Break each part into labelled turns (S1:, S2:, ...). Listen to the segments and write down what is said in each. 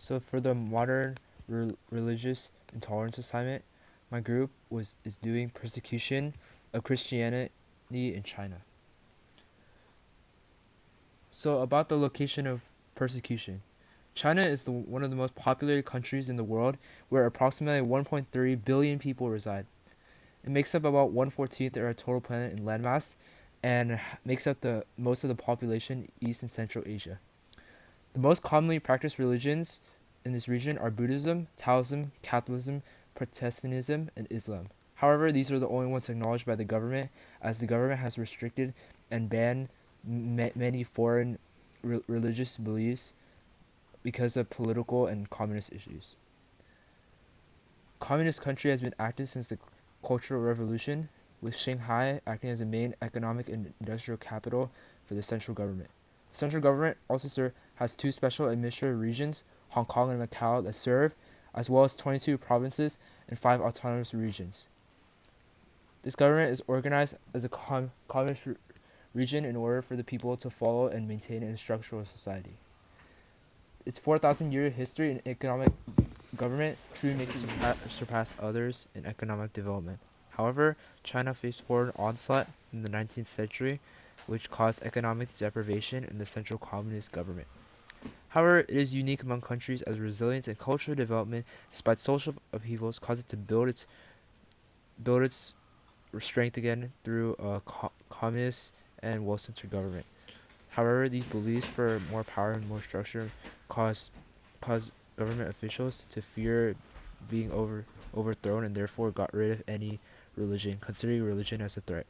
S1: So for the modern religious intolerance assignment, my group is doing persecution of Christianity in China. So about the location of persecution. China is one of the most populated countries in the world where approximately 1.3 billion people reside. It makes up about 1/14 of our total planet in landmass and makes up the most of the population East and Central Asia. The most commonly practiced religions in this region are Buddhism, Taoism, Catholicism, Protestantism, and Islam. However, these are the only ones acknowledged by the government, as the government has restricted and banned many foreign religious beliefs because of political and communist issues. Communist country has been active since the Cultural Revolution, with Shanghai acting as the main economic and industrial capital for the central government. The central government also has two special administrative regions, Hong Kong and Macau, that serve, as well as 22 provinces and 5 autonomous regions. This government is organized as a communist region in order for the people to follow and maintain a structural society. Its 4,000-year history in economic government truly makes it surpass others in economic development. However, China faced foreign onslaught in the 19th century, which caused economic deprivation in the central communist government. However, it is unique among countries as resilience and cultural development, despite social upheavals, caused it to build its strength again through a communist and well-centered government. However, these beliefs for more power and more structure cause cause government officials to fear being overthrown and therefore got rid of any religion, considering religion as a threat.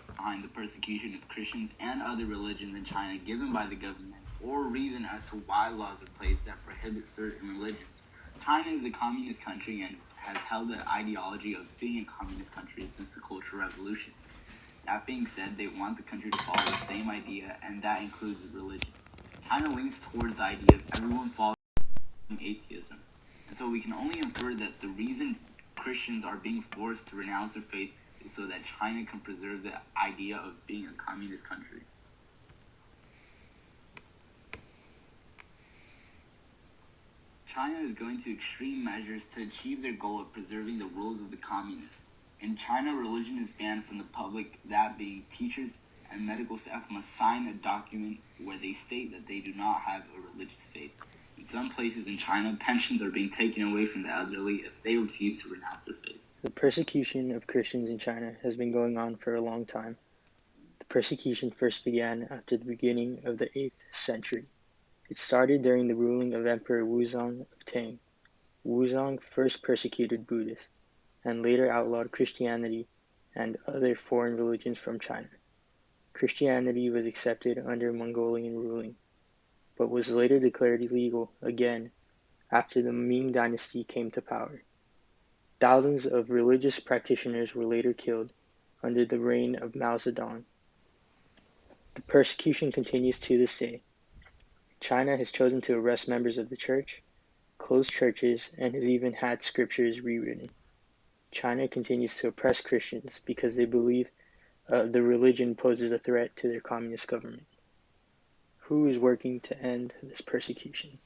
S2: Behind the persecution of Christians and other religions in China given by the government, or reason as to why laws are placed that prohibit certain religions. China is a communist country and has held the ideology of being a communist country since the Cultural Revolution. That being said, they want the country to follow the same idea, and that includes religion. China leans towards the idea of everyone following atheism. And so we can only infer that the reason Christians are being forced to renounce their faith is so that China can preserve the idea of being a communist country. China is going to extreme measures to achieve their goal of preserving the rules of the communists. In China, religion is banned from the public, that being teachers and medical staff must sign a document where they state that they do not have a religious faith. In some places in China, pensions are being taken away from the elderly if they refuse to renounce their faith.
S3: The persecution of Christians in China has been going on for a long time. The persecution first began after the beginning of the 8th century. It started during the ruling of Emperor Wuzong of Tang. Wuzong first persecuted Buddhists, and later outlawed Christianity and other foreign religions from China. Christianity was accepted under Mongolian ruling, but was later declared illegal again after the Ming Dynasty came to power. Thousands of religious practitioners were later killed under the reign of Mao Zedong. The persecution continues to this day. China has chosen to arrest members of the church, close churches, and has even had scriptures rewritten. China continues to oppress Christians because they believe the religion poses a threat to their communist government. Who is working to end this persecution?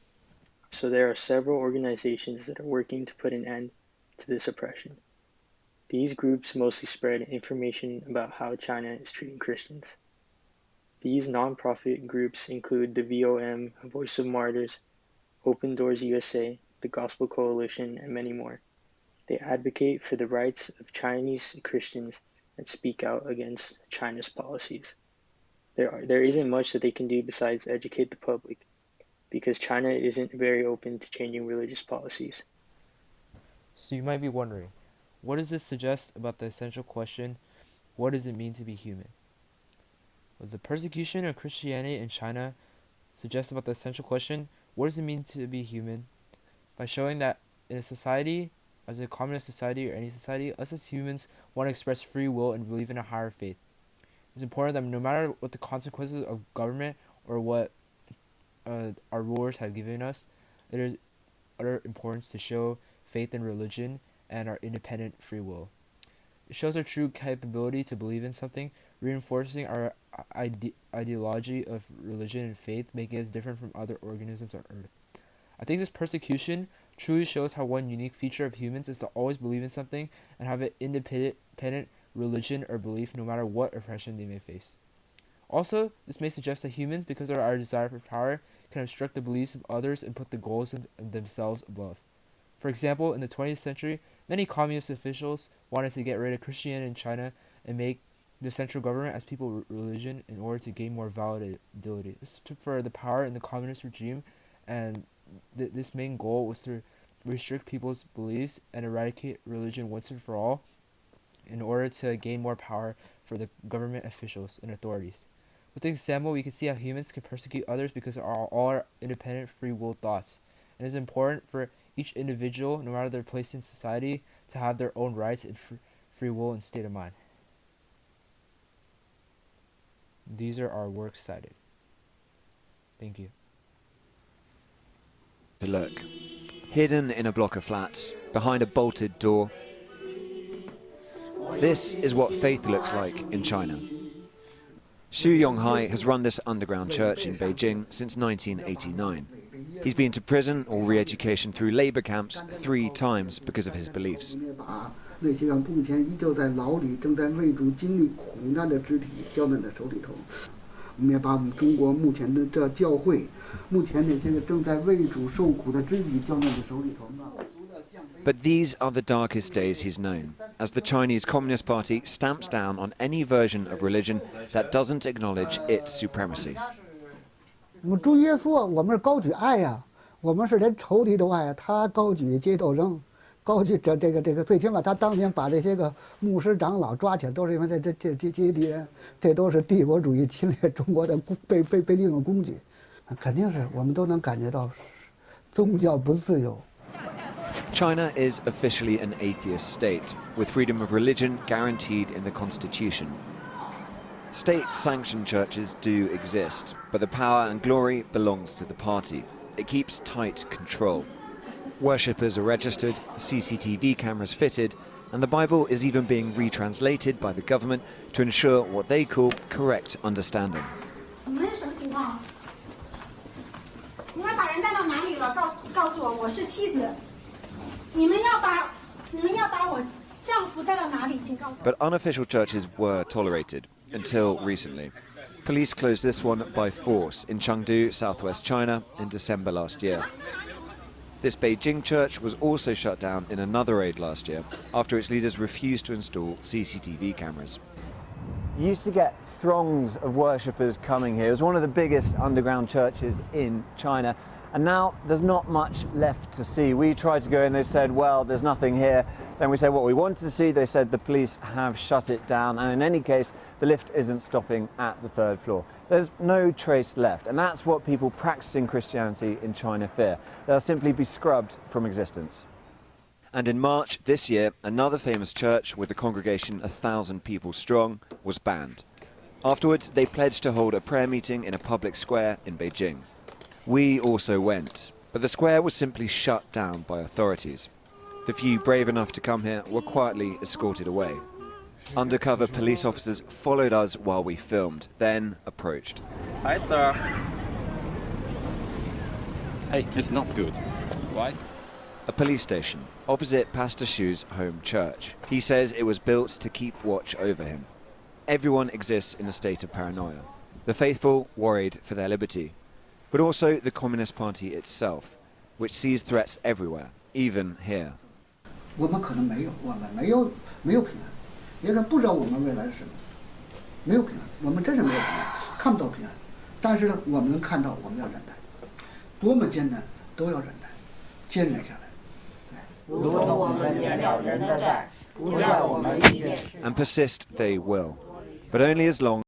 S3: So there are several organizations that are working to put an end to this oppression. These groups mostly spread information about how China is treating Christians. These non-profit groups include the VOM, Voice of Martyrs, Open Doors USA, the Gospel Coalition, and many more. They advocate for the rights of Chinese Christians and speak out against China's policies. There isn't much that they can do besides educate the public, because China isn't very open to changing religious policies.
S1: So you might be wondering, what does this suggest about the essential question, what does it mean to be human? Well, the persecution of Christianity in China suggests about the essential question, what does it mean to be human? By showing that in a society, as a communist society or any society, us as humans want to express free will and believe in a higher faith. It's important that no matter what the consequences of government or what our rulers have given us, it is utter importance to show faith in religion and our independent free will. It shows our true capability to believe in something, reinforcing our ideology of religion and faith, making us different from other organisms on Earth. I think this persecution truly shows how one unique feature of humans is to always believe in something and have an independent religion or belief no matter what oppression they may face. Also, this may suggest that humans, because of our desire for power, can obstruct the beliefs of others and put the goals of themselves above. For example, in the 20th century, many communist officials wanted to get rid of Christianity in China and make the central government as people's religion in order to gain more validity. This took for the power in the communist regime, and this main goal was to restrict people's beliefs and eradicate religion once and for all in order to gain more power for the government officials and authorities. With this example, we can see how humans can persecute others because of all our independent free will thoughts. And it is important for each individual, no matter their place in society, to have their own rights and free will and state of mind. These are our works cited. Thank you.
S4: To look. Hidden in a block of flats, behind a bolted door. This is what faith looks like in China. Xu Yonghai has run this underground church in Beijing since 1989. He's been to prison or re-education through labor camps 3 times because of his beliefs. But these are the darkest days he's known, as the Chinese Communist Party stamps down on any version of religion that doesn't acknowledge its supremacy.
S5: 主耶稣，我们是高举爱呀，我们是连仇敌都爱，他高举街头扔，高举这个，最起码他当年把这些个牧师长老抓起来，都是因为这些敌人，这都是帝国主义侵略中国的被利用的工具，肯定是我们都能感觉到，宗教不自由。
S4: China is officially an atheist state, with freedom of religion guaranteed in the constitution. State-sanctioned churches do exist, but the power and glory belongs to the party. It keeps tight control. Worshippers are registered, CCTV cameras fitted, and the Bible is even being retranslated by the government to ensure what they call correct understanding.
S6: 你们是什么情况？你们把人带到哪里了？告诉我，我是妻子。你们要把我丈夫带到哪里？请告诉我。
S4: But unofficial churches were tolerated until recently. Police closed this one by force in Chengdu, southwest China, in December last year. This Beijing church was also shut down in another raid last year after its leaders refused to install CCTV cameras. You used to get throngs of worshippers coming here. It was one of the biggest underground churches in China. And now there's not much left to see. We tried to go in, they said, well, there's nothing here. Then we said what we wanted to see, they said the police have shut it down. And in any case, the lift isn't stopping at the 3rd floor. There's no trace left. And that's what people practicing Christianity in China fear. They'll simply be scrubbed from existence. And in March this year, another famous church with a congregation 1,000 people strong was banned. Afterwards, they pledged to hold a prayer meeting in a public square in Beijing. We also went, but the square was simply shut down by authorities. The few brave enough to come here were quietly escorted away. Undercover police officers followed us while we filmed, then approached.
S7: Hi, sir. Hey, it's not good. Why?
S4: A police station, opposite Pastor Xu's home church. He says it was built to keep watch over him. Everyone exists in a state of paranoia. The faithful worried for their liberty, but also the Communist Party itself, which sees threats everywhere, even here.
S5: 我们可能没有平安，也可能不知道我们未来是什么，没有平安，我们真是没有平安，看不到平安。但是呢，我们能看到我们要忍耐，多么艰难都要忍耐，坚忍下来。
S8: 如同我们免了人的债，不叫我们遇见试探。
S4: And persist they will, but only as long